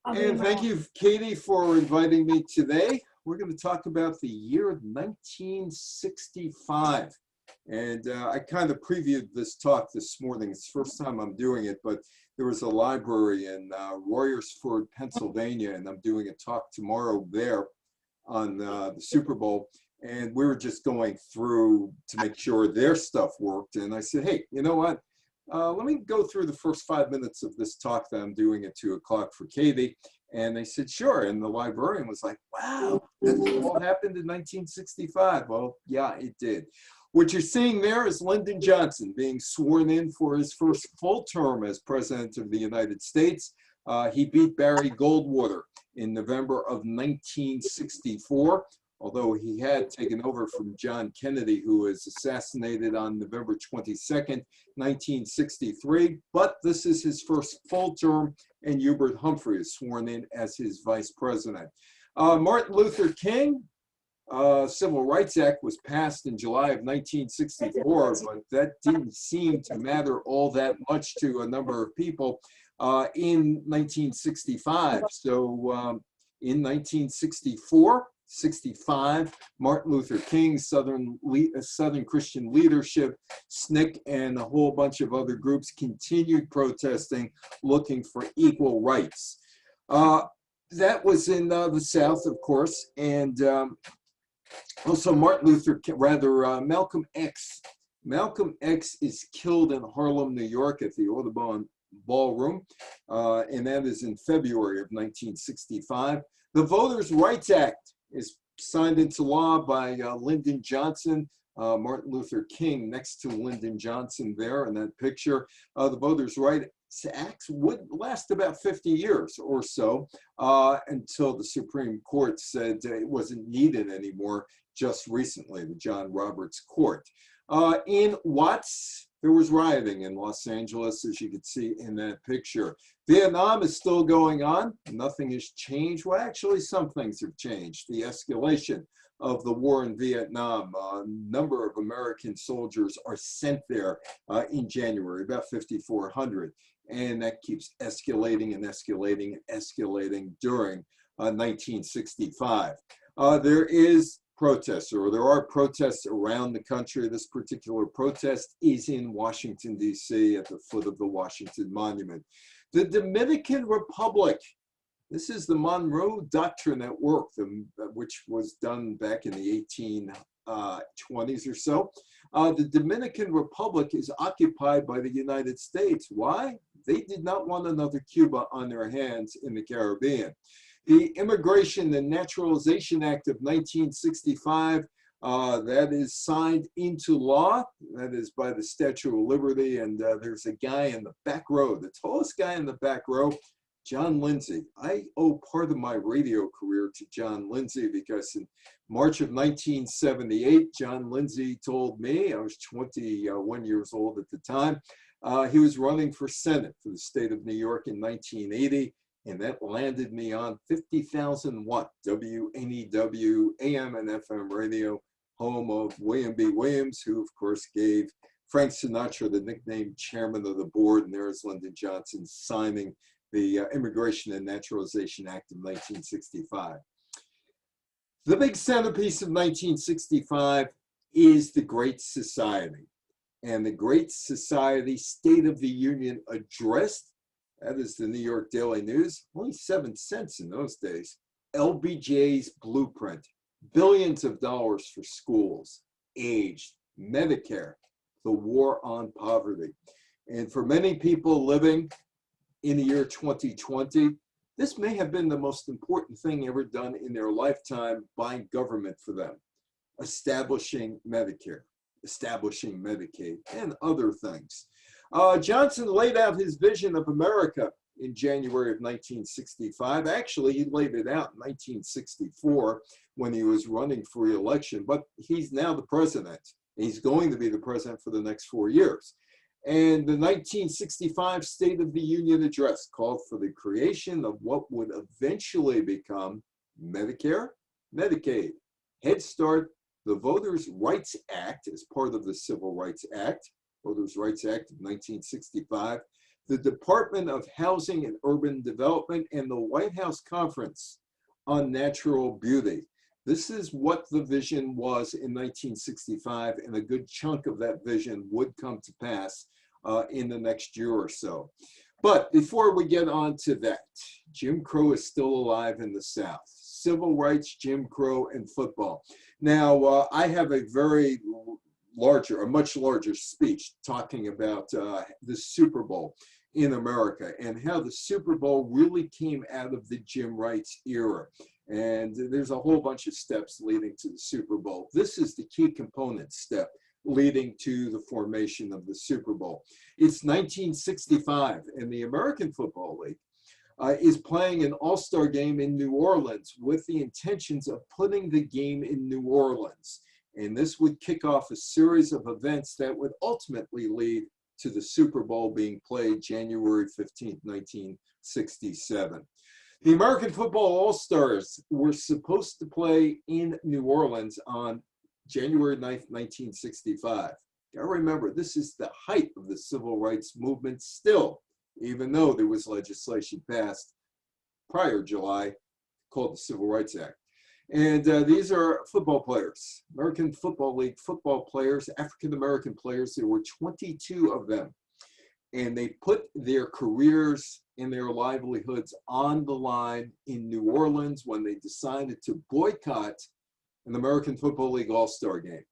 And thank you, Katie, for inviting me today. We're going to talk about the year 1965. And I kind of previewed this talk this morning. It's the first time I'm doing it, but there was a library in Royersford, Pennsylvania, and I'm doing a talk tomorrow there on the Super Bowl. And we were just going through to make sure their stuff worked. And I said, hey, you know what? Let me go through the first 5 minutes of this talk that I'm doing at 2 o'clock for Katie. And they said, sure. And the librarian was like, wow, that all happened in 1965. Well, yeah, it did. What you're seeing there is Lyndon Johnson being sworn in for his first full term as president of the United States. He beat Barry Goldwater in November of 1964. Although he had taken over from John Kennedy, who was assassinated on November 22nd, 1963. But this is his first full term, and Hubert Humphrey is sworn in as his vice president. Martin Luther King, Civil Rights Act was passed in July of 1964, but that didn't seem to matter all that much to a number of people in 1965. So in 1965, Martin Luther King, Southern Christian Leadership, SNCC, and a whole bunch of other groups continued protesting, looking for equal rights. That was in the South, of course, and also Malcolm X. Malcolm X is killed in Harlem, New York at the Audubon Ballroom, and that is in February of 1965. The Voters' Rights Act is signed into law by Lyndon Johnson, Martin Luther King next to Lyndon Johnson there in that picture. The Voters' Rights Act would last about 50 years or so until the Supreme Court said it wasn't needed anymore just recently, the John Roberts Court. In Watts, there was rioting in Los Angeles, as you can see in that picture. Vietnam is still going on. Nothing has changed. Well, actually, some things have changed. The escalation of the war in Vietnam. A number of American soldiers are sent there in January, about 5,400. And that keeps escalating and escalating and escalating during 1965. There are protests around the country. This particular protest is in Washington, D.C. at the foot of the Washington Monument. The Dominican Republic, this is the Monroe Doctrine at work, which was done back in the 1820s or so. The Dominican Republic is occupied by the United States. Why? They did not want another Cuba on their hands in the Caribbean. The Immigration and Naturalization Act of 1965, that is signed into law. That is by the Statue of Liberty. And there's a guy in the back row, the tallest guy in the back row, John Lindsay. I owe part of my radio career to John Lindsay because in March of 1978, John Lindsay told me, I was 21 years old at the time, he was running for Senate for the state of New York in 1980. And that landed me on 50,000 watt WNEW AM and FM radio, home of William B. Williams, who of course gave Frank Sinatra the nickname chairman of the board. And there's Lyndon Johnson signing the Immigration and Naturalization Act of 1965. The big centerpiece of 1965 is the Great Society. And the Great Society State of the Union address, that is the New York Daily News, only 7 cents in those days. LBJ's blueprint, billions of dollars for schools, aged, Medicare, the war on poverty. And for many people living in the year 2020, this may have been the most important thing ever done in their lifetime by government for them. Establishing Medicare, establishing Medicaid, and other things. Johnson laid out his vision of America in January of 1965. Actually, he laid it out in 1964 when he was running for re-election, but he's now the president. He's going to be the president for the next 4 years. And the 1965 State of the Union address called for the creation of what would eventually become Medicare, Medicaid, Head Start, the Voters' Rights Act as part of the Civil Rights Act, Voters' Rights Act of 1965, the Department of Housing and Urban Development, and the White House Conference on Natural Beauty. This is what the vision was in 1965, and a good chunk of that vision would come to pass in the next year or so. But before we get on to that, Jim Crow is still alive in the South. Civil rights, Jim Crow, and football. Now, I have a much larger speech talking about the Super Bowl in America and how the Super Bowl really came out of the Jim Rights era. And there's a whole bunch of steps leading to the Super Bowl. This is the key component step leading to the formation of the Super Bowl. It's 1965, and the American Football League is playing an all-star game in New Orleans with the intentions of putting the game in New Orleans. And this would kick off a series of events that would ultimately lead to the Super Bowl being played January 15th, 1967. The American Football All-Stars were supposed to play in New Orleans on January 9th, 1965. Gotta remember, this is the height of the civil rights movement still, even though there was legislation passed prior July called the Civil Rights Act. And these are football players, American Football League football players, African-American players. There were 22 of them. And they put their careers and their livelihoods on the line in New Orleans when they decided to boycott an American Football League All-Star game.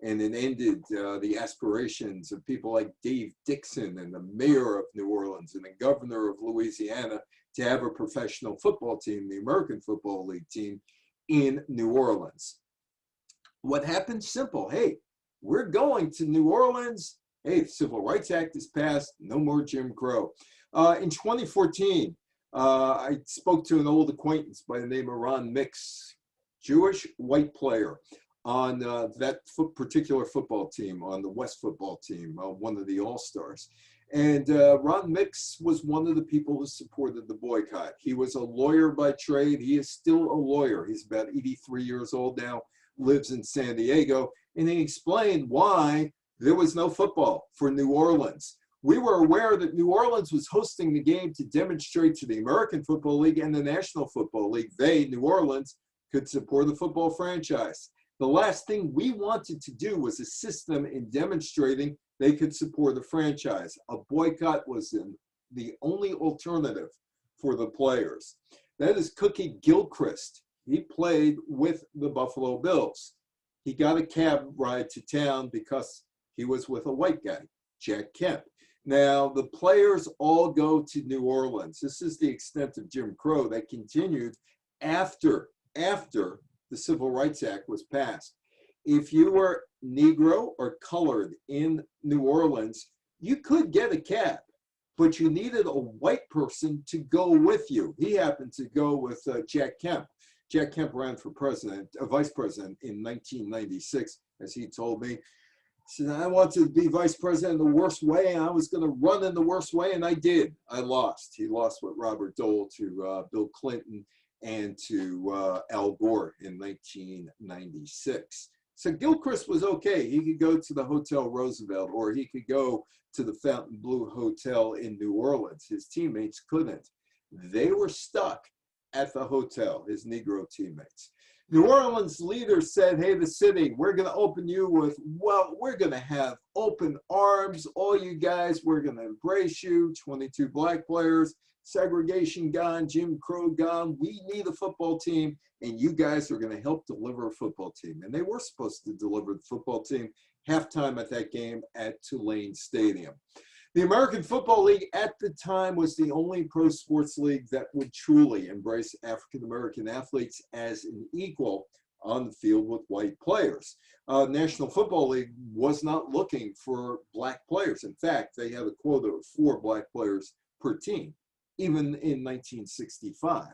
And it ended the aspirations of people like Dave Dixon and the mayor of New Orleans and the governor of Louisiana to have a professional football team, the American Football League team, in New Orleans. What happened? Simple. Hey, we're going to New Orleans. Hey, the Civil Rights Act is passed. No more Jim Crow. In 2014, I spoke to an old acquaintance by the name of Ron Mix, Jewish white player on that particular football team, on the West football team, one of the All-Stars. And Ron Mix was one of the people who supported the boycott. He was a lawyer by trade. He is still a lawyer. He's about 83 years old now, lives in San Diego. And he explained why there was no football for New Orleans. We were aware that New Orleans was hosting the game to demonstrate to the American Football League and the National Football League, they, New Orleans, could support the football franchise. The last thing we wanted to do was assist them in demonstrating they could support the franchise. A boycott was the only alternative for the players. That is Cookie Gilchrist. He played with the Buffalo Bills. He got a cab ride to town because he was with a white guy, Jack Kemp. Now, the players all go to New Orleans. This is the extent of Jim Crow that continued after the Civil Rights Act was passed. If you were Negro or colored in New Orleans, you could get a cab, but you needed a white person to go with you. He happened to go with Jack Kemp. Jack Kemp ran for vice president in 1996, as he told me. He said, I wanted to be vice president the worst way, and I was going to run in the worst way, and I did. I lost. He lost with Robert Dole to Bill Clinton and to Al Gore in 1996. So Gilchrist was okay. He could go to the Hotel Roosevelt, or he could go to the Fontainebleau Hotel in New Orleans. His teammates couldn't. They were stuck at the hotel, his Negro teammates. New Orleans leaders said, hey, the city, we're going to open you with, well, we're going to have open arms. All you guys, we're going to embrace you. 22 black players, segregation gone, Jim Crow gone. We need a football team, and you guys are going to help deliver a football team. And they were supposed to deliver the football team halftime at that game at Tulane Stadium. The American Football League at the time was the only pro sports league that would truly embrace African-American athletes as an equal on the field with white players. National Football League was not looking for black players. In fact, they had a quota of 4 black players per team, even in 1965.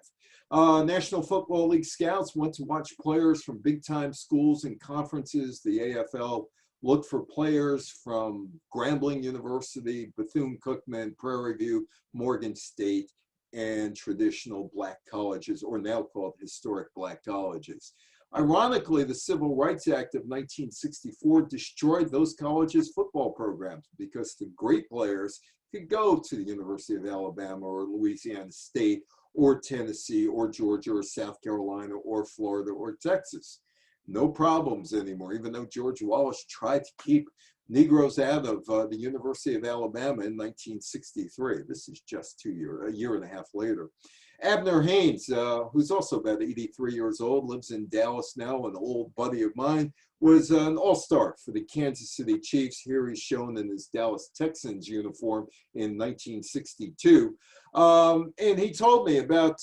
National Football League scouts went to watch players from big-time schools and conferences. The AFL looked for players from Grambling University, Bethune-Cookman, Prairie View, Morgan State, and traditional black colleges, or now called historic black colleges. Ironically, the Civil Rights Act of 1964 destroyed those colleges' football programs because the great players, could go to the University of Alabama or Louisiana State or Tennessee or Georgia or South Carolina or Florida or Texas. No problems anymore, even though George Wallace tried to keep Negroes out of the University of Alabama in 1963. This is just a year and a half later. Abner Haynes, who's also about 83 years old, lives in Dallas now, an old buddy of mine, was an all-star for the Kansas City Chiefs. Here he's shown in his Dallas Texans uniform in 1962. And he told me about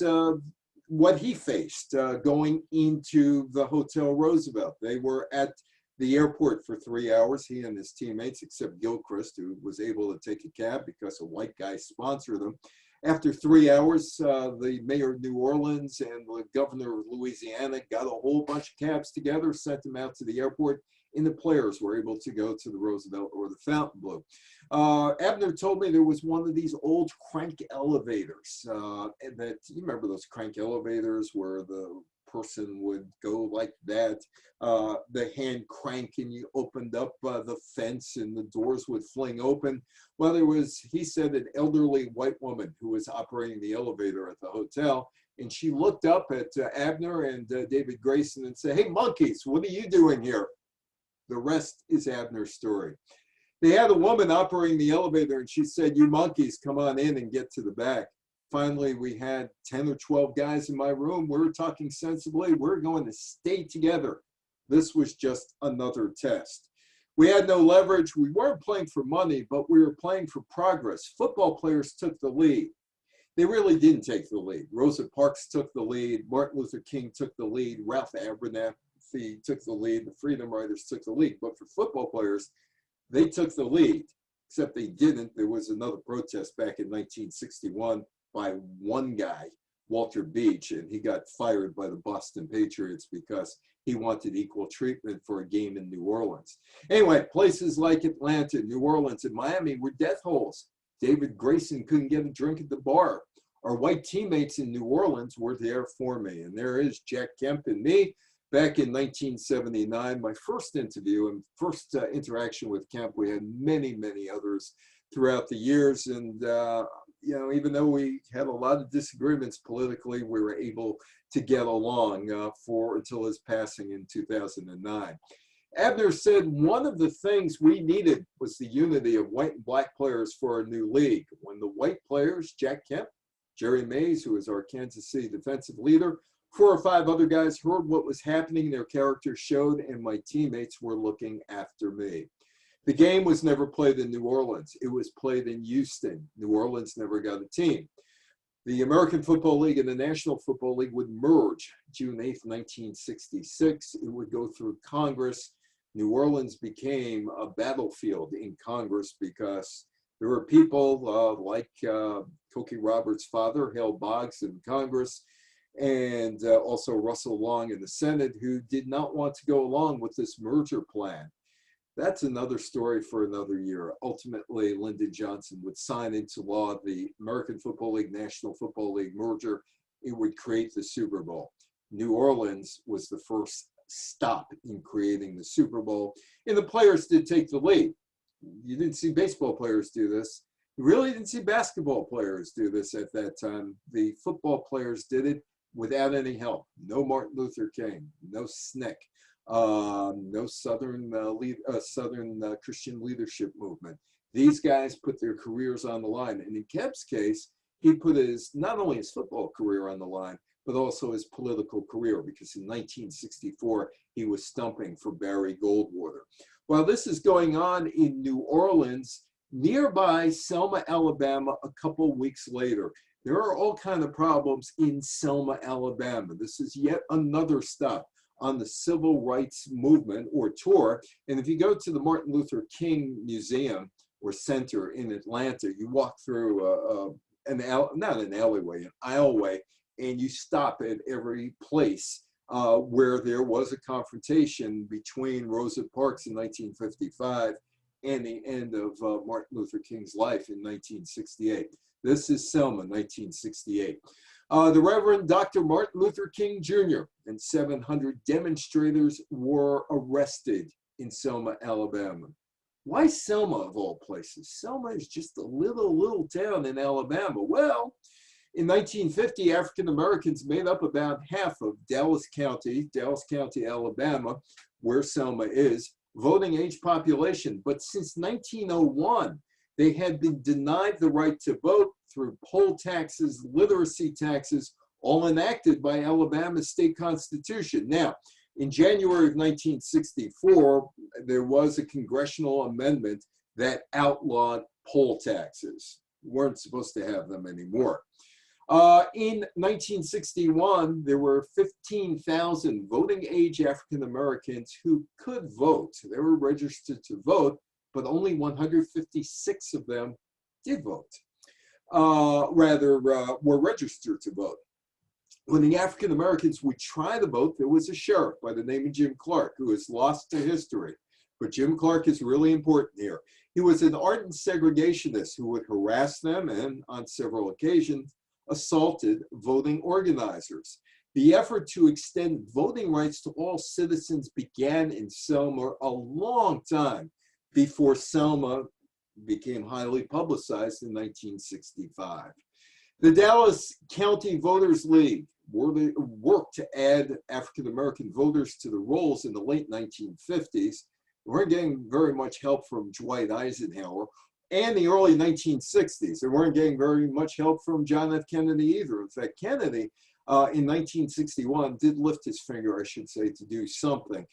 what he faced going into the Hotel Roosevelt. They were at the airport for 3 hours, he and his teammates, except Gilchrist, who was able to take a cab because a white guy sponsored them. After 3 hours, the mayor of New Orleans and the governor of Louisiana got a whole bunch of cabs together, sent them out to the airport, and the players were able to go to the Roosevelt or the Fontainebleau. Abner told me there was one of these old crank elevators that, you remember those crank elevators where the person would go like that, the hand crank, and you opened up the fence and the doors would fling open. Well, there was, he said, an elderly white woman who was operating the elevator at the hotel, and she looked up at Abner and David Grayson and said, "Hey, monkeys, what are you doing here?" The rest is Abner's story. They had a woman operating the elevator, and she said, "You monkeys, come on in and get to the back." Finally, we had 10 or 12 guys in my room. We were talking sensibly. We're going to stay together. This was just another test. We had no leverage. We weren't playing for money, but we were playing for progress. Football players took the lead. They really didn't take the lead. Rosa Parks took the lead. Martin Luther King took the lead. Ralph Abernathy took the lead. The Freedom Riders took the lead. But for football players, they took the lead, except they didn't. There was another protest back in 1961 by one guy, Walter Beach, and he got fired by the Boston Patriots because he wanted equal treatment for a game in New Orleans. Anyway, places like Atlanta, New Orleans, and Miami were death holes. David Grayson couldn't get a drink at the bar. Our white teammates in New Orleans were there for me, and there is Jack Kemp and me. Back in 1979, my first interview and first interaction with Kemp. We had many, many others throughout the years, and you know, even though we had a lot of disagreements politically, we were able to get along until his passing in 2009. Abner said one of the things we needed was the unity of white and black players for a new league. When the white players, Jack Kemp, Jerry Mays, who is our Kansas City defensive leader, 4 or 5 other guys heard what was happening, their characters showed, and my teammates were looking after me. The game was never played in New Orleans. It was played in Houston. New Orleans never got a team. The American Football League and the National Football League would merge June 8th, 1966. It would go through Congress. New Orleans became a battlefield in Congress because there were people like Cokie Roberts' father, Hale Boggs, in Congress, and also Russell Long in the Senate, who did not want to go along with this merger plan. That's another story for another year. Ultimately, Lyndon Johnson would sign into law the American Football League, National Football League merger. It would create the Super Bowl. New Orleans was the first stop in creating the Super Bowl, and the players did take the lead. You didn't see baseball players do this. You really didn't see basketball players do this at that time. The football players did it without any help. No Martin Luther King, no SNCC. No Southern Christian leadership movement. These guys put their careers on the line. And in Kemp's case, he put not only his football career on the line, but also his political career, because in 1964, he was stumping for Barry Goldwater. While this is going on in New Orleans, nearby Selma, Alabama, a couple weeks later, there are all kinds of problems in Selma, Alabama. This is yet another stop on the civil rights movement or tour. And if you go to the Martin Luther King Museum or Center in Atlanta, you walk through not an alleyway, an aisleway, and you stop at every place where there was a confrontation between Rosa Parks in 1955 and the end of Martin Luther King's life in 1968. This is Selma, 1968. The Reverend Dr. Martin Luther King Jr. and 700 demonstrators were arrested in Selma, Alabama. Why Selma of all places? Selma is just a little town in Alabama. Well, in 1950, African Americans made up about half of Dallas County, Alabama, where Selma is, voting age population. But since 1901, they had been denied the right to vote through poll taxes, literacy taxes, all enacted by Alabama's state constitution. Now, in January of 1964, there was a congressional amendment that outlawed poll taxes. We weren't supposed to have them anymore. In 1961, there were 15,000 voting age African Americans who could vote. They were registered to vote, but only 156 of them did vote. Were registered to vote. When the African Americans would try to vote, there was a sheriff by the name of Jim Clark, who is lost to history. But Jim Clark is really important here. He was an ardent segregationist who would harass them and, on several occasions, assaulted voting organizers. The effort to extend voting rights to all citizens began in Selma a long time before Selma became highly publicized in 1965. The Dallas County Voters League worked to add African American voters to the rolls in the late 1950s. They weren't getting very much help from Dwight Eisenhower. And the early 1960s, they weren't getting very much help from John F. Kennedy either. In fact, Kennedy in 1961 did lift his finger, I should say, to do something.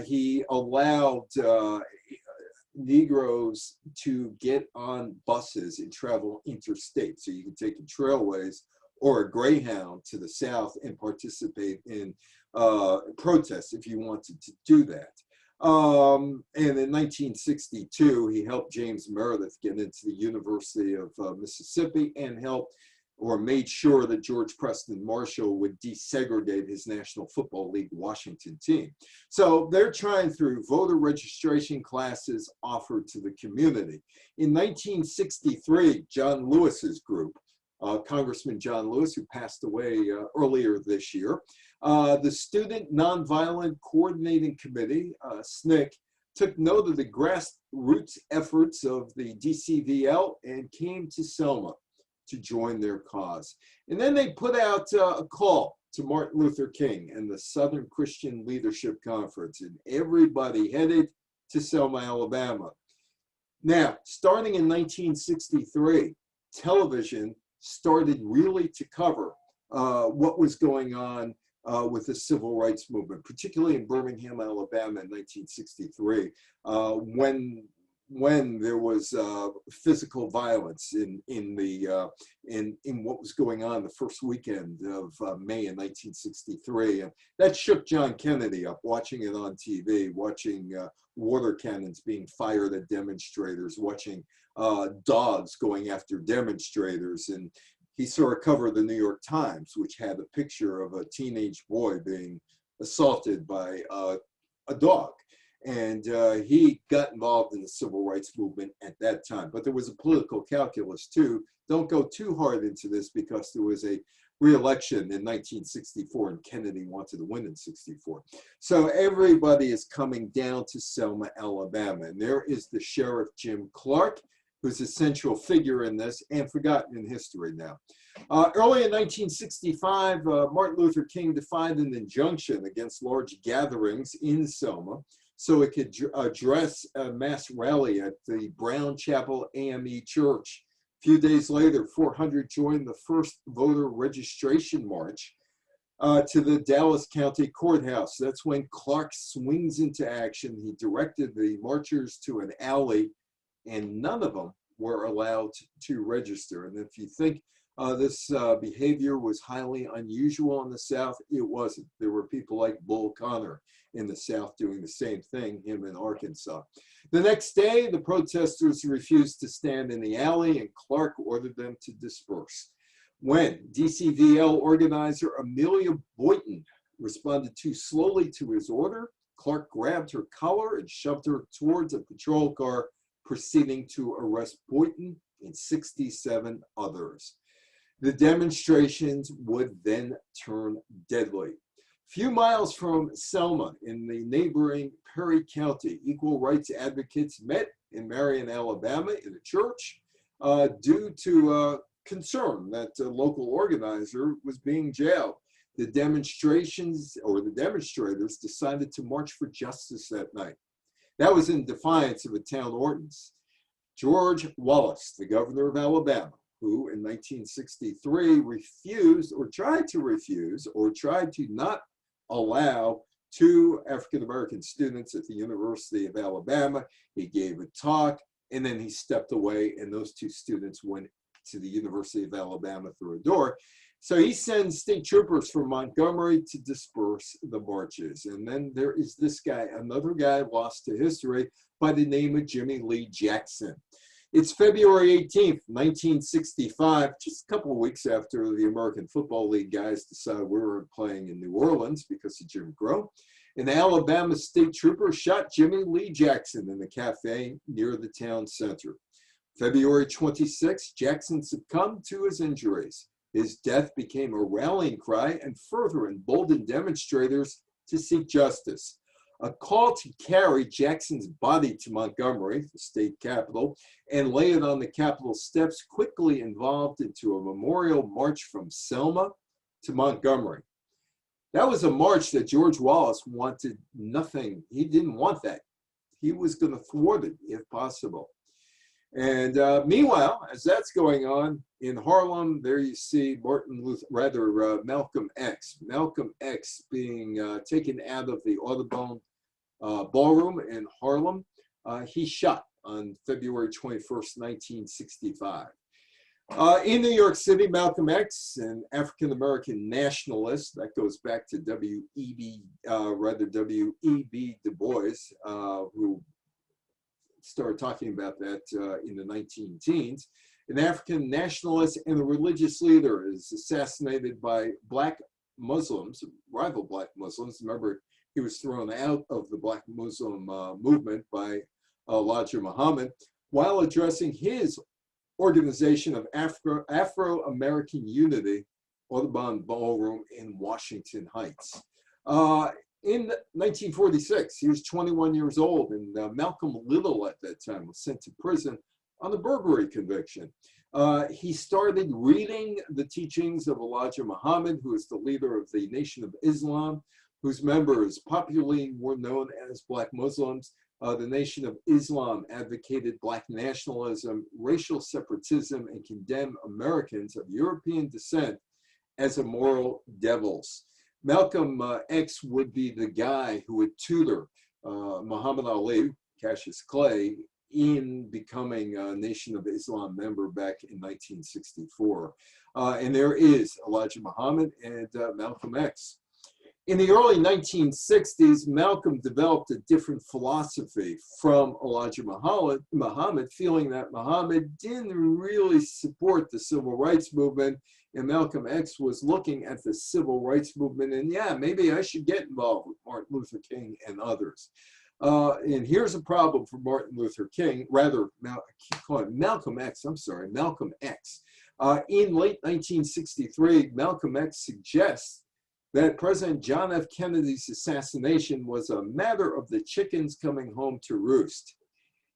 He allowed Negroes to get on buses and travel interstate. So you can take a trailways or a Greyhound to the South and participate in protests if you wanted to do that. And in 1962, he helped James Meredith get into the University of Mississippi and helped or made sure that George Preston Marshall would desegregate his National Football League Washington team. So they're trying through voter registration classes offered to the community. In 1963, John Lewis's group, Congressman John Lewis, who passed away earlier this year, the Student Nonviolent Coordinating Committee, SNCC, took note of the grassroots efforts of the DCVL and came to Selma to join their cause. And then they put out a call to Martin Luther King and the Southern Christian Leadership Conference, and everybody headed to Selma, Alabama. Now, starting in 1963, television started really to cover what was going on with the civil rights movement, particularly in Birmingham, Alabama in 1963, when there was physical violence in what was going on the first weekend of May in 1963. And that shook John Kennedy up, watching it on TV, watching water cannons being fired at demonstrators, watching dogs going after demonstrators. And he saw a cover of the New York Times, which had a picture of a teenage boy being assaulted by a dog. And he got involved in the civil rights movement at that time. But there was a political calculus too. Don't go too hard into this because there was a re-election in 1964 and Kennedy wanted to win in 64. So everybody is coming down to Selma, Alabama. And there is the Sheriff Jim Clark, who's a central figure in this and forgotten in history now. Early in 1965, Martin Luther King defined an injunction against large gatherings in Selma, so it could address a mass rally at the Brown Chapel AME Church. A few days later, 400 joined the first voter registration march to the Dallas County Courthouse. That's when Clark swings into action. He directed the marchers to an alley, and none of them were allowed to register. And if you think this behavior was highly unusual in the South, it wasn't. There were people like Bull Connor in the South doing the same thing, him in Arkansas. The next day, the protesters refused to stand in the alley, and Clark ordered them to disperse. When DCVL organizer Amelia Boynton responded too slowly to his order, Clark grabbed her collar and shoved her towards a patrol car, proceeding to arrest Boynton and 67 others. The demonstrations would then turn deadly. Few miles from Selma in the neighboring Perry County, equal rights advocates met in Marion, Alabama in a church due to concern that a local organizer was being jailed. The demonstrations, or the demonstrators, decided to march for justice that night. That was in defiance of a town ordinance. George Wallace, the governor of Alabama, who in 1963 refused or tried to not allow 2 African-American students at the University of Alabama. He gave a talk, and then he stepped away, and those 2 students went to the University of Alabama through a door. So he sends state troopers from Montgomery to disperse the marches. And then there is this guy, another guy lost to history by the name of Jimmie Lee Jackson. It's February 18th, 1965, just a couple of weeks after the American Football League guys decided we were playing in New Orleans because of Jim Crow. An Alabama state trooper shot Jimmie Lee Jackson in a cafe near the town center. February 26th, Jackson succumbed to his injuries. His death became a rallying cry and further emboldened demonstrators to seek justice. A call to carry Jackson's body to Montgomery, the state capital, and lay it on the Capitol steps quickly evolved into a memorial march from Selma to Montgomery. That was a march that George Wallace wanted nothing. He didn't want that. He was going to thwart it if possible. And meanwhile, as that's going on in Harlem, there you see Malcolm X. Malcolm X being taken out of the Audubon ballroom in Harlem. He shot on February 21st, 1965. In New York City, Malcolm X, an African-American nationalist, that goes back to W.E.B. Du Bois, who started talking about that in the 19-teens. An African nationalist and a religious leader is assassinated by Black Muslims, rival Black Muslims. Remember, he was thrown out of the Black Muslim movement by Elijah Muhammad while addressing his organization of Afro-American Unity, Audubon Ballroom in Washington Heights. In 1946, he was 21 years old, and Malcolm Little at that time was sent to prison on a burglary conviction. He started reading the teachings of Elijah Muhammad, who is the leader of the Nation of Islam, whose members popularly were known as Black Muslims. The Nation of Islam advocated Black nationalism, racial separatism, and condemned Americans of European descent as immoral devils. Malcolm X would be the guy who would tutor Muhammad Ali, Cassius Clay, in becoming a Nation of Islam member back in 1964. And there is Elijah Muhammad and Malcolm X. In the early 1960s, Malcolm developed a different philosophy from Elijah Muhammad, feeling that Muhammad didn't really support the civil rights movement, and Malcolm X was looking at the civil rights movement, and yeah, maybe I should get involved with Martin Luther King and others. And here's a problem for Martin Luther King, rather, I keep calling it Malcolm X, I'm sorry, Malcolm X. In late 1963, Malcolm X suggests that President John F. Kennedy's assassination was a matter of the chickens coming home to roost.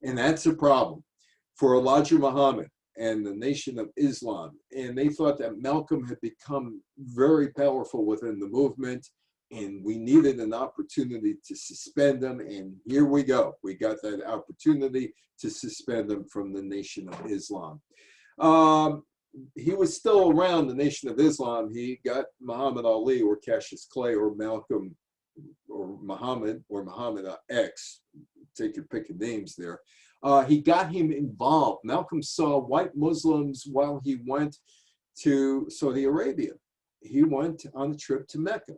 And that's a problem for Elijah Muhammad and the Nation of Islam. And they thought that Malcolm had become very powerful within the movement, and we needed an opportunity to suspend them. And here we go. We got that opportunity to suspend them from the Nation of Islam. He was still around the Nation of Islam. He got Muhammad Ali or Cassius Clay or Malcolm or Muhammad X, take your pick of names there. He got him involved. Malcolm saw white Muslims while he went to Saudi Arabia. He went on a trip to Mecca,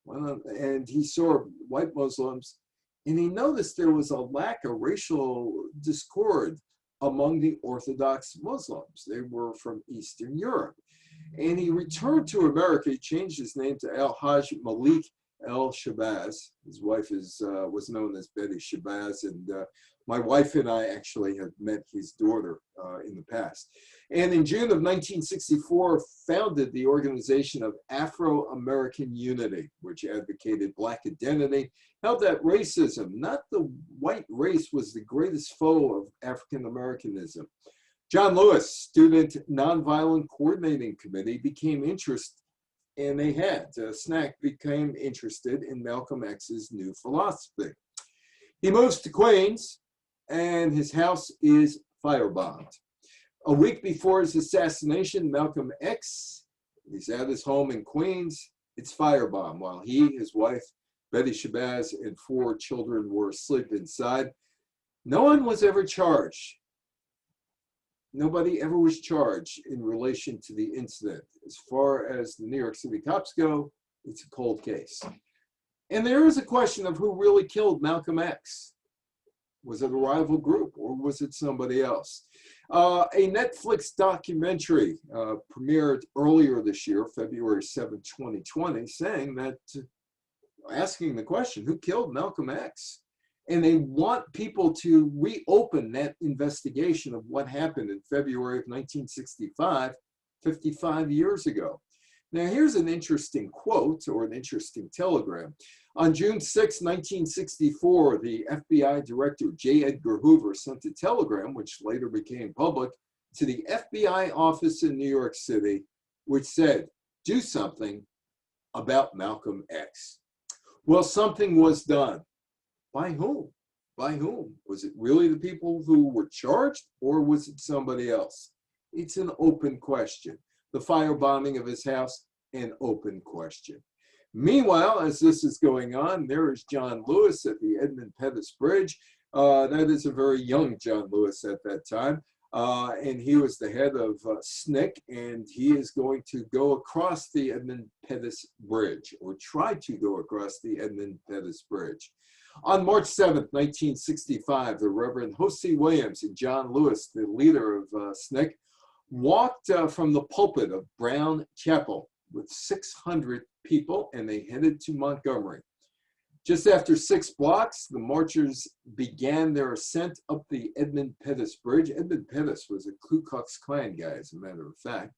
and he saw white Muslims, and he noticed there was a lack of racial discord among the Orthodox Muslims. They were from Eastern Europe. And he returned to America. He changed his name to Al-Hajj Malik El Shabazz. His wife was known as Betty Shabazz, and my wife and I actually have met his daughter in the past. And in June of 1964, founded the Organization of Afro-American Unity, which advocated Black identity, held that racism, not the white race, was the greatest foe of African-Americanism. John Lewis, Student Nonviolent Coordinating Committee, became interested, and SNAC became interested in Malcolm X's new philosophy. He moves to Queens, and his house is firebombed. A week before his assassination, Malcolm X, he's at his home in Queens, it's firebombed while he, his wife, Betty Shabazz, and 4 children were asleep inside. No one was ever charged. Nobody ever was charged in relation to the incident. As far as the New York City cops go, it's a cold case. And there is a question of who really killed Malcolm X. Was it a rival group or was it somebody else? A Netflix documentary premiered earlier this year, February 7, 2020, saying that, asking the question, who killed Malcolm X? And they want people to reopen that investigation of what happened in February of 1965, 55 years ago. Now, here's an interesting quote or an interesting telegram. On June 6, 1964, the FBI director, J. Edgar Hoover, sent a telegram, which later became public, to the FBI office in New York City, which said, do something about Malcolm X. Well, something was done. By whom? By whom? Was it really the people who were charged, or was it somebody else? It's an open question. The firebombing of his house, an open question. Meanwhile, as this is going on, there is John Lewis at the Edmund Pettus Bridge. That is a very young John Lewis at that time. And he was the head of SNCC, and he is going to go across the Edmund Pettus Bridge, or try to go across the Edmund Pettus Bridge. On March 7th, 1965, the Reverend Hosea Williams and John Lewis, the leader of SNCC, walked from the pulpit of Brown Chapel with 600 people, and they headed to Montgomery. Just after 6 blocks, the marchers began their ascent up the Edmund Pettus Bridge. Edmund Pettus was a Ku Klux Klan guy, as a matter of fact,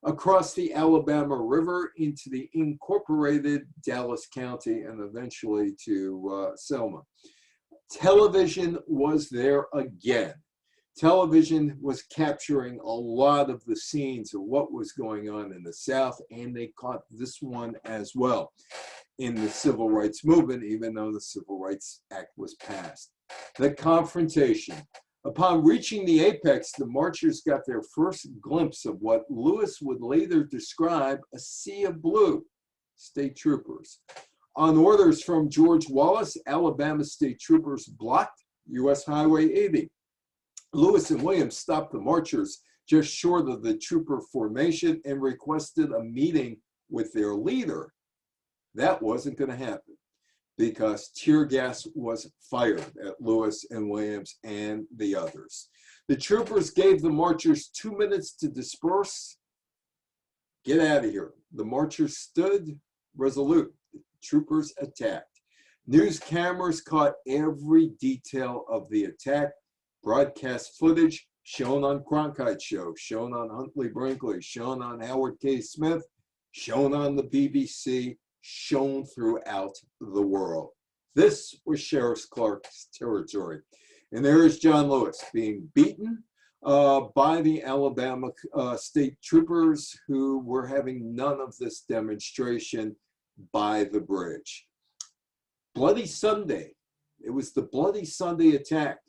across the Alabama River into the incorporated Dallas County and eventually to Selma. Television was there again. Television was capturing a lot of the scenes of what was going on in the South, and they caught this one as well in the civil rights movement, even though the Civil Rights Act was passed. The confrontation. Upon reaching the apex, the marchers got their first glimpse of what Lewis would later describe a sea of blue, state troopers. On orders from George Wallace, Alabama state troopers blocked U.S. Highway 80. Lewis and Williams stopped the marchers just short of the trooper formation and requested a meeting with their leader. That wasn't going to happen, because tear gas was fired at Lewis and Williams and the others. The troopers gave the marchers 2 minutes to disperse. Get out of here. The marchers stood resolute. The troopers attacked. News cameras caught every detail of the attack. Broadcast footage shown on Cronkite's show, shown on Huntley Brinkley, shown on Howard K. Smith, shown on the BBC, shown throughout the world. This was Sheriff Clark's territory. And there is John Lewis being beaten by the Alabama state troopers, who were having none of this demonstration by the bridge. Bloody Sunday. It was the Bloody Sunday attack.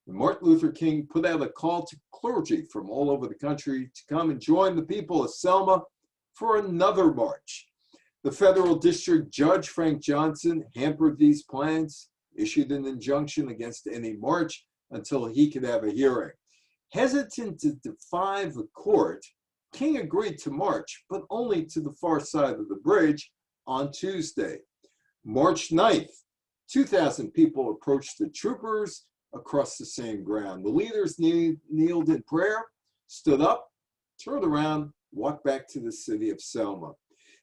Martin Luther King put out a call to clergy from all over the country to come and join the people of Selma for another march. The federal district judge, Frank Johnson, hampered these plans, issued an injunction against any march until he could have a hearing. Hesitant to defy the court, King agreed to march, but only to the far side of the bridge on Tuesday. March 9th, 2,000 people approached the troopers across the same ground. The leaders kneeled in prayer, stood up, turned around, walked back to the city of Selma.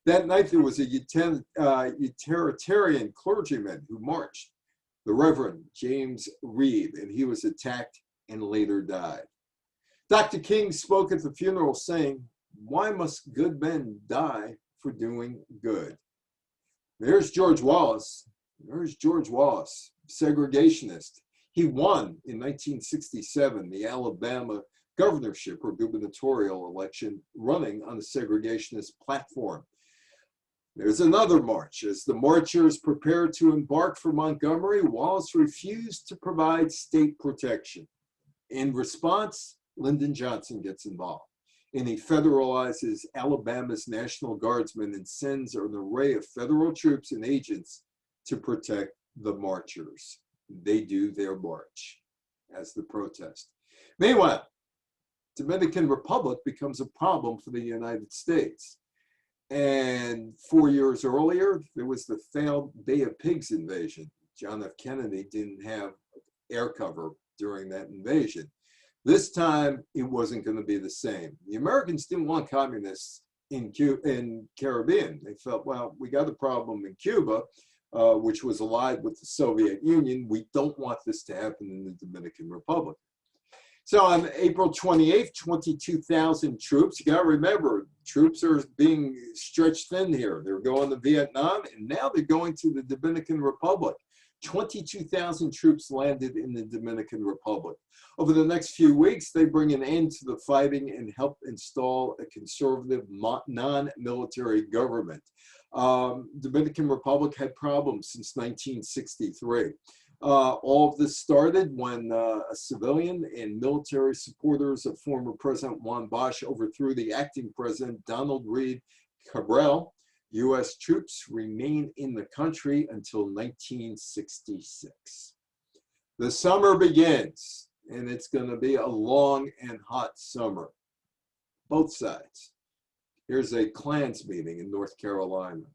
That night, there was a utilitarian clergyman who marched, the Reverend James Reed, and he was attacked and later died. Dr. King spoke at the funeral saying, "Why must good men die for doing good?" There's George Wallace. There's George Wallace, segregationist. He won in 1967 the Alabama governorship or gubernatorial election running on a segregationist platform. There's another march. As the marchers prepared to embark for Montgomery, Wallace refused to provide state protection. In response, Lyndon Johnson gets involved, and he federalizes Alabama's National Guardsmen and sends an array of federal troops and agents to protect the marchers. They do their march as the protest. Meanwhile, Dominican Republic becomes a problem for the United States. And 4 years earlier, there was the failed Bay of Pigs invasion. John F. Kennedy didn't have air cover during that invasion. This time, it wasn't going to be the same. The Americans didn't want communists in Caribbean. They felt, well, we got a problem in Cuba, which was allied with the Soviet Union. We don't want this to happen in the Dominican Republic. So on April 28th, 22,000 troops. You got to remember, troops are being stretched thin here. They're going to Vietnam, and now they're going to the Dominican Republic. 22,000 troops landed in the Dominican Republic. Over the next few weeks, they bring an end to the fighting and help install a conservative, non-military government. Dominican Republic had problems since 1963. All of this started when a civilian and military supporters of former President Juan Bosch overthrew the acting president, Donald Reed Cabral. U.S. troops remain in the country until 1966. The summer begins, and it's going to be a long and hot summer. Both sides. Here's a Klans meeting in North Carolina.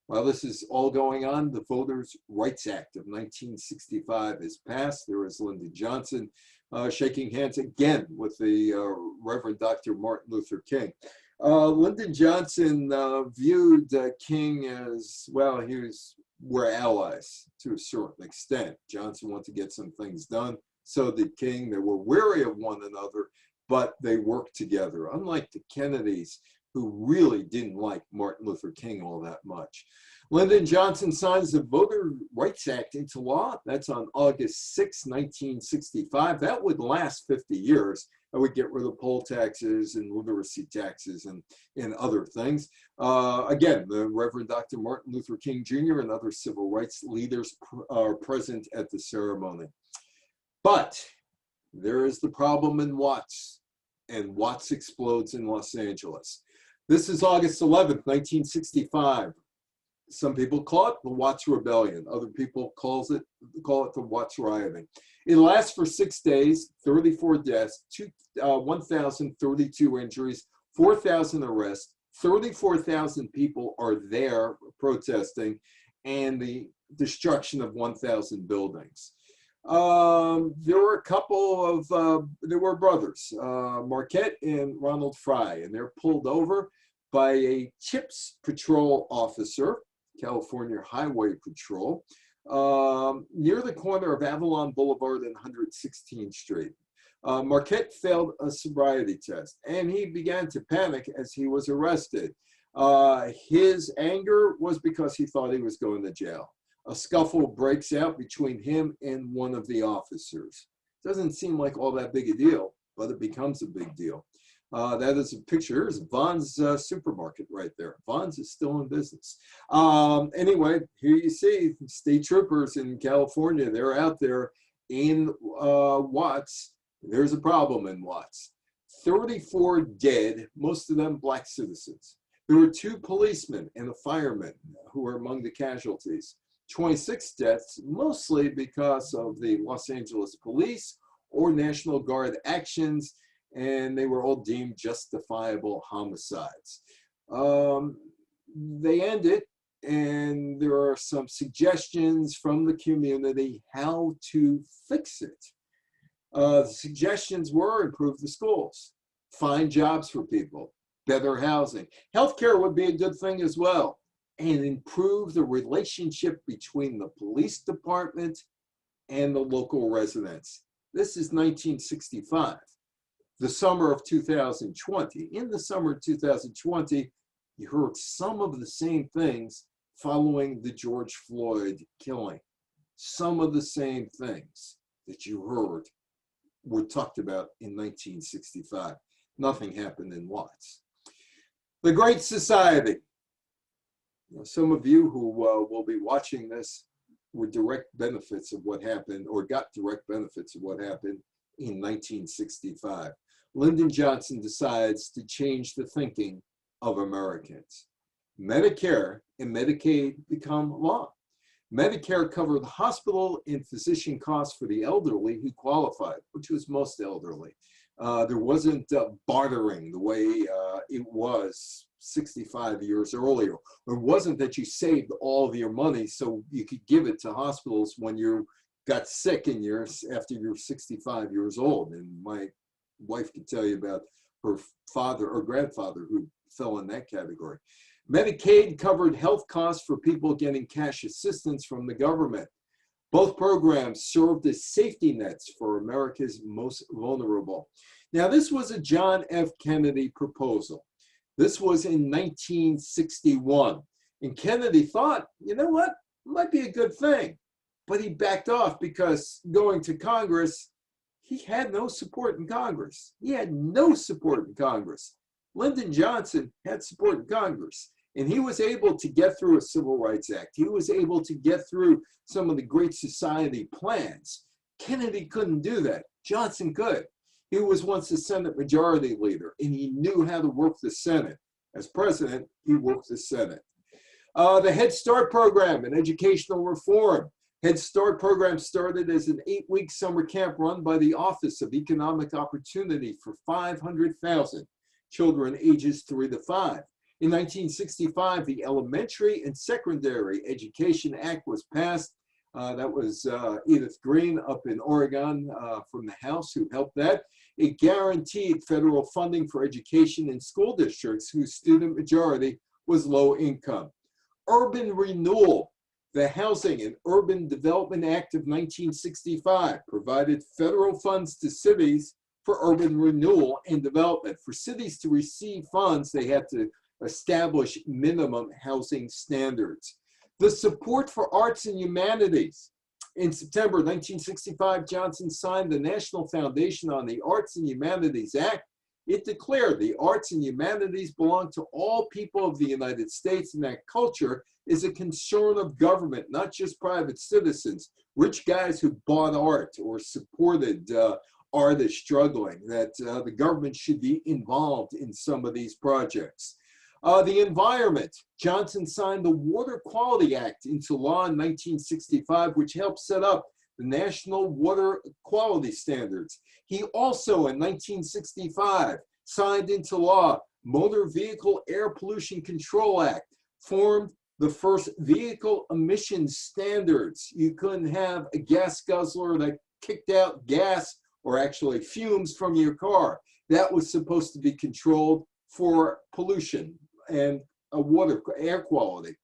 While this is all going on, the Voters' Rights Act of 1965 is passed. There is Lyndon Johnson shaking hands again with the Reverend Dr. Martin Luther King. Lyndon Johnson viewed King as, well, we're allies to a certain extent. Johnson wanted to get some things done. So did King. They were wary of one another, but they worked together. Unlike the Kennedys, who really didn't like Martin Luther King all that much. Lyndon Johnson signs the Voter Rights Act into law. That's on August 6, 1965. That would last 50 years. That would get rid of poll taxes and literacy taxes and other things. Again, the Reverend Dr. Martin Luther King Jr. and other civil rights leaders are present at the ceremony. But there is the problem in Watts, and Watts explodes in Los Angeles. This is August 11th, 1965. Some people call it the Watts Rebellion. Other people call it the Watts Rioting. It lasts for 6 days, 34 deaths, 1,032 injuries, 4,000 arrests, 34,000 people are there protesting, and the destruction of 1,000 buildings. There were a couple of, there were brothers, Marquette and Ronald Fry, and they're pulled over by a CHIPS patrol officer, California Highway Patrol, near the corner of Avalon Boulevard and 116th Street. Marquette failed a sobriety test, and he began to panic as he was arrested. His anger was because he thought he was going to jail. A scuffle breaks out between him and one of the officers. Doesn't seem like all that big a deal, but it becomes a big deal. That is a picture. Here's Vaughn's supermarket right there. Vaughn's is still in business. Anyway, here you see state troopers in California. They're out there in Watts. There's a problem in Watts. 34 dead, most of them black citizens. There were 2 policemen and a fireman who were among the casualties. 26 deaths, mostly because of the Los Angeles police or National Guard actions, and they were all deemed justifiable homicides. They ended, and there are some suggestions from the community how to fix it. The suggestions were improve the schools, find jobs for people, better housing. Healthcare would be a good thing as well, and improve the relationship between the police department and the local residents. This is 1965, the summer of 2020. In the summer of 2020, you heard some of the same things following the George Floyd killing. Some of the same things that you heard were talked about in 1965. Nothing happened in Watts. The Great Society. Some of you who will be watching this were direct benefits of what happened, or got direct benefits of what happened in 1965. Lyndon Johnson decides to change the thinking of Americans. Medicare and Medicaid become law. Medicare covered hospital and physician costs for the elderly who qualified, which was most elderly. There wasn't bartering the way it was 65 years earlier. It wasn't that you saved all of your money so you could give it to hospitals when you got sick in years after you're 65 years old. And my wife could tell you about her father or grandfather who fell in that category. Medicaid covered health costs for people getting cash assistance from the government. Both programs served as safety nets for America's most vulnerable. Now, this was a John F. Kennedy proposal. This was in 1961. And Kennedy thought, you know what, it might be a good thing. But he backed off because going to Congress, he had no support in Congress. He had no support in Congress. Lyndon Johnson had support in Congress. And he was able to get through a Civil Rights Act. He was able to get through some of the Great Society plans. Kennedy couldn't do that. Johnson could. He was once the Senate Majority Leader, and he knew how to work the Senate. As president, he worked the Senate. The Head Start program and educational reform. Head Start program started as an 8-week summer camp run by the Office of Economic Opportunity for 500,000 children ages 3 to 5. In 1965, the Elementary and Secondary Education Act was passed. That was Edith Green up in Oregon from the House who helped that. It guaranteed federal funding for education in school districts whose student majority was low income. Urban Renewal, the Housing and Urban Development Act of 1965, provided federal funds to cities for urban renewal and development. For cities to receive funds, they had to establish minimum housing standards. The support for arts and humanities. In September 1965, Johnson signed the National Foundation on the Arts and Humanities Act. It declared the arts and humanities belong to all people of the United States, and that culture is a concern of government, not just private citizens, rich guys who bought art or supported artists struggling, that the government should be involved in some of these projects. The environment. Johnson signed the Water Quality Act into law in 1965, which helped set up the National Water Quality Standards. He also, in 1965, signed into law Motor Vehicle Air Pollution Control Act, formed the first vehicle emissions standards. You couldn't have a gas guzzler that kicked out gas or actually fumes from your car. That was supposed to be controlled for pollution and air quality.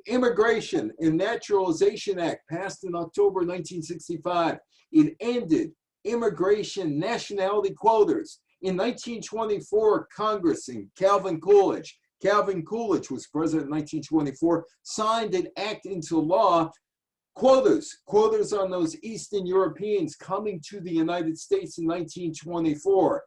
Immigration and Naturalization Act passed in October 1965. It ended immigration nationality quotas. In 1924, Congress and Calvin Coolidge was president in 1924, signed an act into law, quotas on those Eastern Europeans coming to the United States in 1924.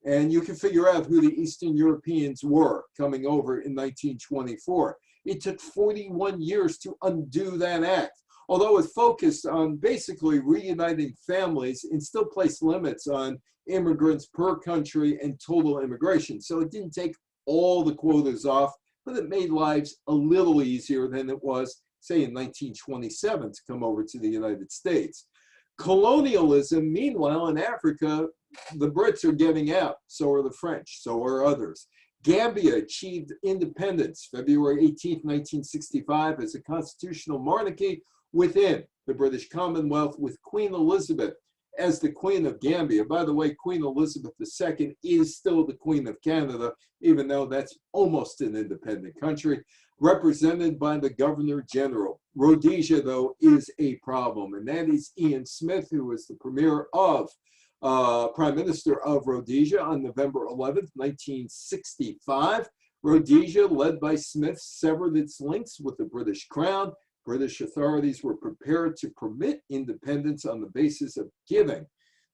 And you can figure out who the Eastern Europeans were coming over in 1924. It took 41 years to undo that act, although it focused on basically reuniting families and still placed limits on immigrants per country and total immigration. So it didn't take all the quotas off, but it made lives a little easier than it was, say, in 1927 to come over to the United States. Colonialism, meanwhile, in Africa, the Brits are getting out, so are the French, so are others. Gambia achieved independence February 18, 1965, as a constitutional monarchy within the British Commonwealth, with Queen Elizabeth as the Queen of Gambia. By the way, Queen Elizabeth II is still the Queen of Canada, even though that's almost an independent country, represented by the Governor General. Rhodesia, though, is a problem, and that is Ian Smith, who was the Prime Minister of Rhodesia on November 11th, 1965. Rhodesia, led by Smith, severed its links with the British Crown. British authorities were prepared to permit independence on the basis of giving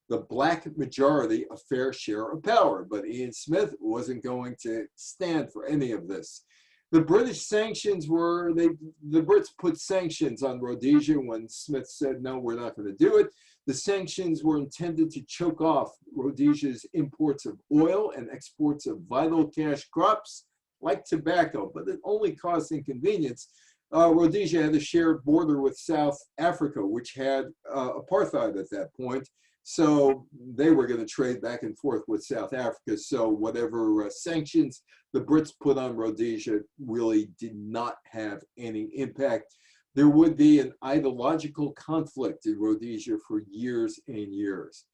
the black majority a fair share of power. But Ian Smith wasn't going to stand for any of this. The British sanctions were, the Brits put sanctions on Rhodesia when Smith said, no, we're not going to do it. The sanctions were intended to choke off Rhodesia's imports of oil and exports of vital cash crops like tobacco, but it only caused inconvenience. Rhodesia had a shared border with South Africa, which had apartheid at that point. So they were going to trade back and forth with South Africa. So whatever sanctions the Brits put on Rhodesia really did not have any impact. There would be an ideological conflict in Rhodesia for years and years.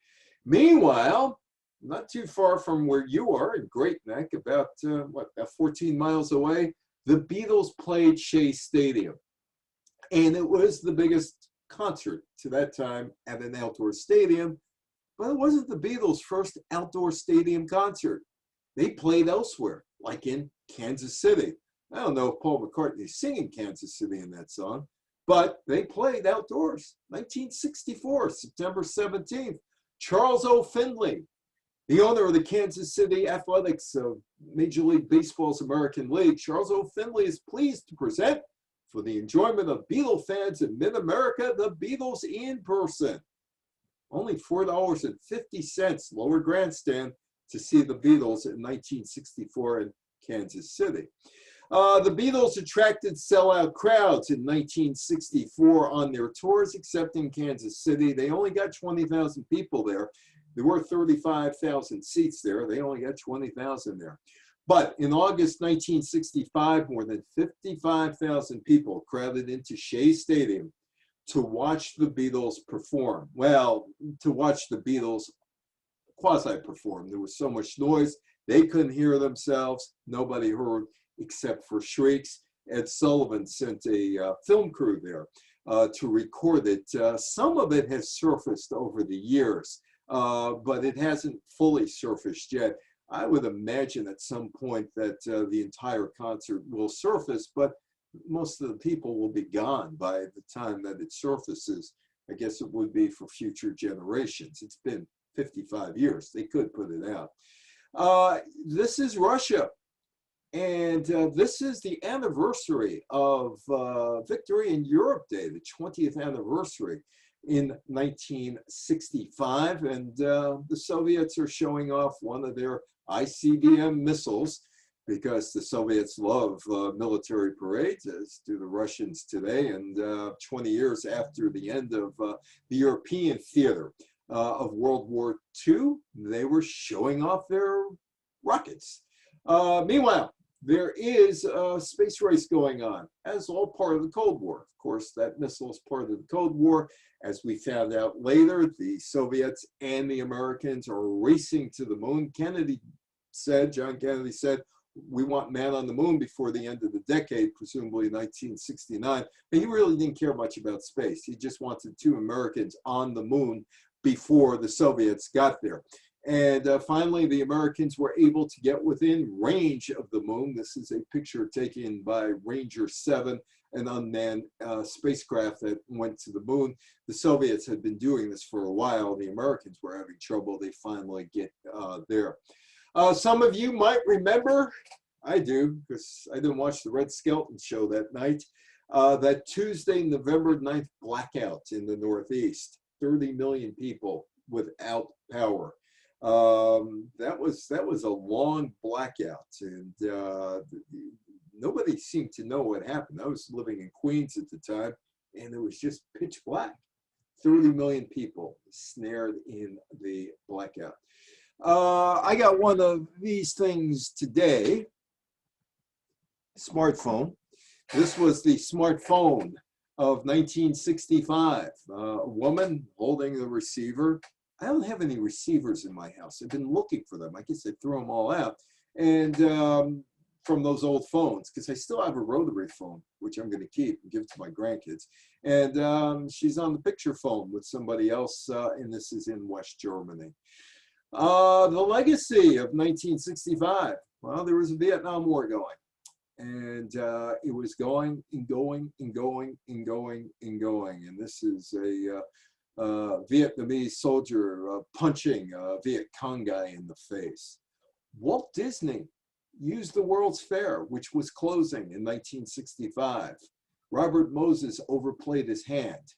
Meanwhile, not too far from where you are in Great Neck, about 14 miles away, the Beatles played Shea Stadium. And it was the biggest concert to that time at an outdoor stadium, but it wasn't the Beatles' first outdoor stadium concert. They played elsewhere, like in Kansas City. I don't know if Paul McCartney's singing Kansas City in that song, but they played outdoors. 1964, September 17th. Charles O. Finley, the owner of the Kansas City Athletics of Major League Baseball's American League, Charles O. Finley is pleased to present, for the enjoyment of Beatle fans in mid-America, the Beatles in person. Only $4.50 lower grandstand to see the Beatles in 1964 in Kansas City. The Beatles attracted sellout crowds in 1964 on their tours, except in Kansas City. They only got 20,000 people there. There were 35,000 seats there. They only got 20,000 there. But in August 1965, more than 55,000 people crowded into Shea Stadium to watch the Beatles perform. Well, to watch the Beatles quasi-perform. There was so much noise, they couldn't hear themselves. Nobody heard except for shrieks. Ed Sullivan sent a film crew there to record it. Some of it has surfaced over the years, but it hasn't fully surfaced yet. I would imagine at some point that the entire concert will surface, but most of the people will be gone by the time that it surfaces. I guess it would be for future generations. It's been 55 years. They could put it out. This is Russia. And this is the anniversary of Victory in Europe Day, the 20th anniversary in 1965. And the Soviets are showing off one of their ICBM missiles, because the Soviets love military parades, as do the Russians today. And 20 years after the end of the European theater of World War II, they were showing off their rockets. Meanwhile, there is a space race going on, as all part of the Cold War. Of course, that missile is part of the Cold War. As we found out later, the Soviets and the Americans are racing to the moon. John Kennedy said, we want man on the moon before the end of the decade, presumably 1969. But he really didn't care much about space. He just wanted 2 Americans on the moon before the Soviets got there. And finally, the Americans were able to get within range of the moon. This is a picture taken by Ranger 7, an unmanned spacecraft that went to the moon. The Soviets had been doing this for a while. The Americans were having trouble. They finally get there. Some of you might remember, I do, because I didn't watch the Red Skelton show that night, that Tuesday, November 9th blackout in the Northeast. 30 million people without power. That was a long blackout, and nobody seemed to know what happened. I was living in Queens at the time, and it was just pitch black. 30 million people snared in the blackout. I got one of these things today, smartphone. This was the smartphone of 1965. A woman holding the receiver. I don't have any receivers in my house. I've been looking for them. I guess I threw them all out. And from those old phones, because I still have a rotary phone, which I'm going to keep and give to my grandkids. And she's on the picture phone with somebody else, and this is in West Germany. The legacy of 1965. Well, there was a Vietnam War going. And it was going and going and going and going and going. And this is a Vietnamese soldier punching a Viet Cong guy in the face. Walt Disney used the World's Fair, which was closing in 1965. Robert Moses overplayed his hand.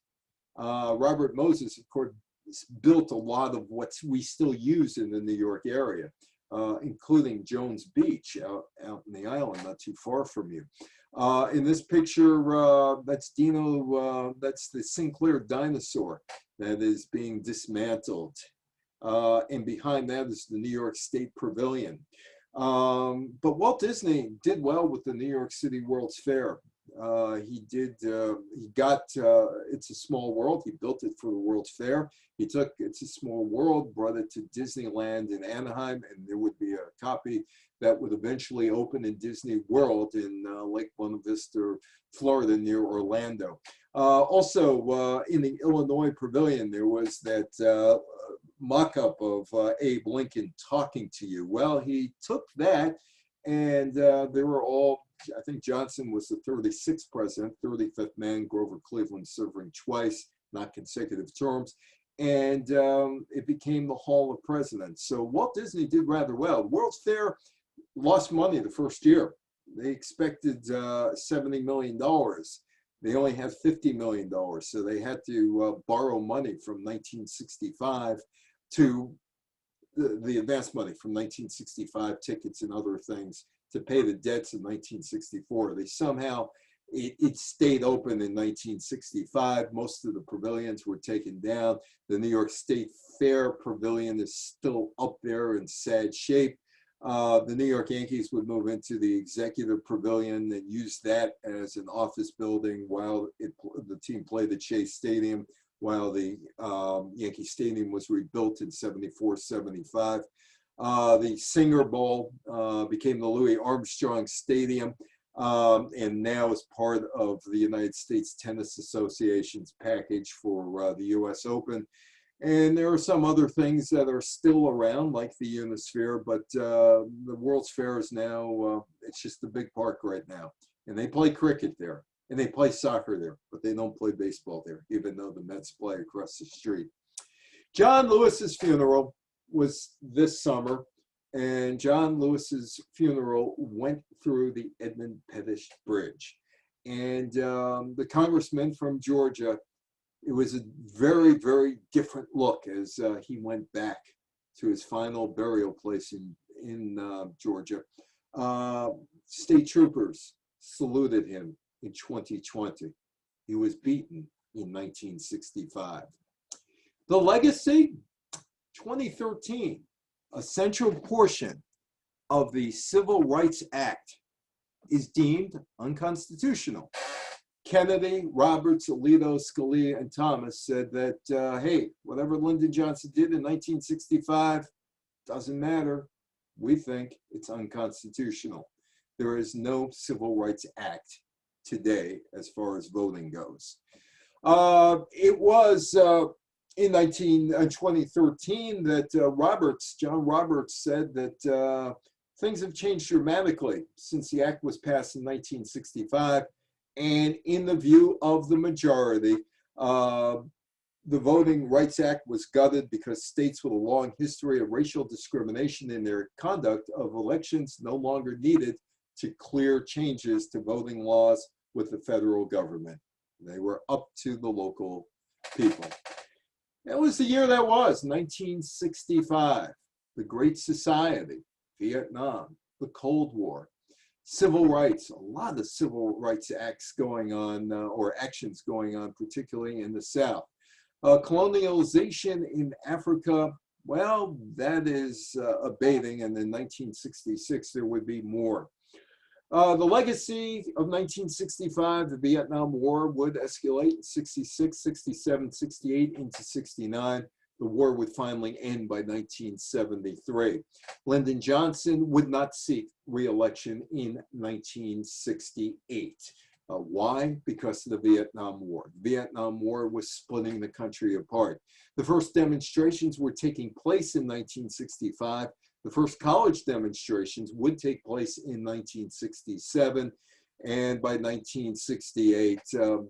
Robert Moses, of course, built a lot of what we still use in the New York area. Including Jones Beach out in the island, not too far from you. In this picture, that's Dino, that's the Sinclair dinosaur that is being dismantled. And behind that is the New York State Pavilion. But Walt Disney did well with the New York City World's Fair. He got It's a Small World. He built it for the World's Fair. He took It's a Small World, brought it to Disneyland in Anaheim, and there would be a copy that would eventually open in Disney World in Lake Buena Vista, Florida, near Orlando. Also, in the Illinois Pavilion, there was that mock-up of Abe Lincoln talking to you. Well, he took that, and they were all, I think Johnson was the 36th president, 35th man, Grover Cleveland serving twice, not consecutive terms. And it became the Hall of Presidents. So Walt Disney did rather well. World's Fair lost money the first year. They expected $70 million. They only had $50 million. So they had to borrow money from 1965 to the advance money from 1965, tickets and other things, to pay the debts in 1964. They somehow, it stayed open in 1965. Most of the pavilions were taken down. The New York State Fair Pavilion is still up there in sad shape. The New York Yankees would move into the Executive Pavilion and use that as an office building while the team played at Shea Stadium, while the Yankee Stadium was rebuilt in 74, 75. The Singer Bowl became the Louis Armstrong Stadium, and now is part of the United States Tennis Association's package for the US Open. And there are some other things that are still around, like the Unisphere, but the World's Fair is now, it's just a big park right now. And they play cricket there, and they play soccer there, but they don't play baseball there, even though the Mets play across the street. John Lewis's funeral was this summer, and John Lewis's funeral went through the Edmund Pettus Bridge. And the congressman from Georgia, it was a very, very different look as he went back to his final burial place in Georgia. State troopers saluted him in 2020. He was beaten in 1965. The legacy, 2013, a central portion of the Civil Rights Act is deemed unconstitutional. Kennedy, Roberts, Alito, Scalia, and Thomas said that, hey, whatever Lyndon Johnson did in 1965 doesn't matter. We think it's unconstitutional. There is no Civil Rights Act today as far as voting goes. It was in 2013 that John Roberts said that things have changed dramatically since the act was passed in 1965. And in the view of the majority, the Voting Rights Act was gutted because states with a long history of racial discrimination in their conduct of elections no longer needed to clear changes to voting laws with the federal government. They were up to the local people. That was the year that was, 1965. The Great Society, Vietnam, the Cold War. Civil rights, a lot of civil rights acts going on, or actions going on, particularly in the South. Colonialization in Africa, well, that is abating, and in 1966 there would be more. The legacy of 1965, the Vietnam War would escalate in 66, 67, 68 into 69. The war would finally end by 1973. Lyndon Johnson would not seek re-election in 1968. Why? Because of the Vietnam War. The Vietnam War was splitting the country apart. The first demonstrations were taking place in 1965. The first college demonstrations would take place in 1967. And by 1968,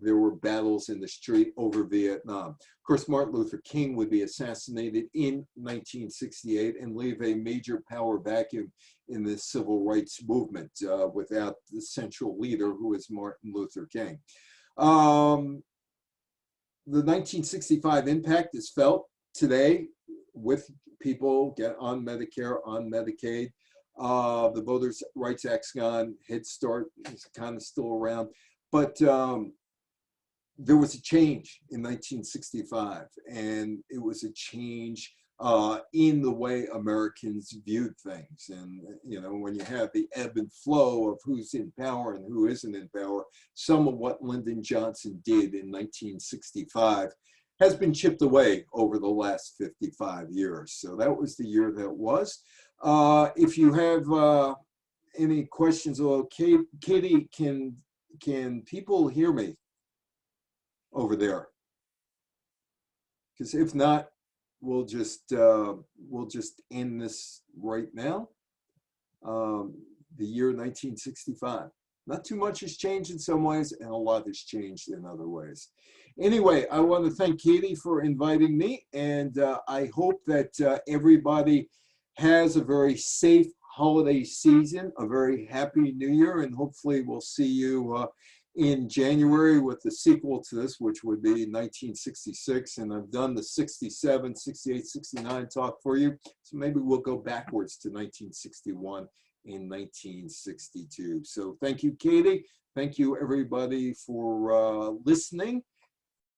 there were battles in the street over Vietnam. Of course, Martin Luther King would be assassinated in 1968 and leave a major power vacuum in the civil rights movement without the central leader, who is Martin Luther King. The 1965 impact is felt today with people get on Medicare, on Medicaid. The Voters' Rights Act's gone, Head Start is kind of still around, but there was a change in 1965, and it was a change in the way Americans viewed things. And, you know, when you have the ebb and flow of who's in power and who isn't in power, some of what Lyndon Johnson did in 1965 has been chipped away over the last 55 years. So that was the year that was. If you have any questions, Katie, can people hear me over there? Because if not, we'll just end this right now. The year 1965. Not too much has changed in some ways, and a lot has changed in other ways. Anyway, I want to thank Katie for inviting me, and I hope that everybody has a very safe holiday season, a very happy new year, and hopefully we'll see you in January with the sequel to this, which would be 1966, and I've done the 67, 68, 69 talk for you, so maybe we'll go backwards to 1961 in 1962. So thank you, Katie. Thank you, everybody, for listening.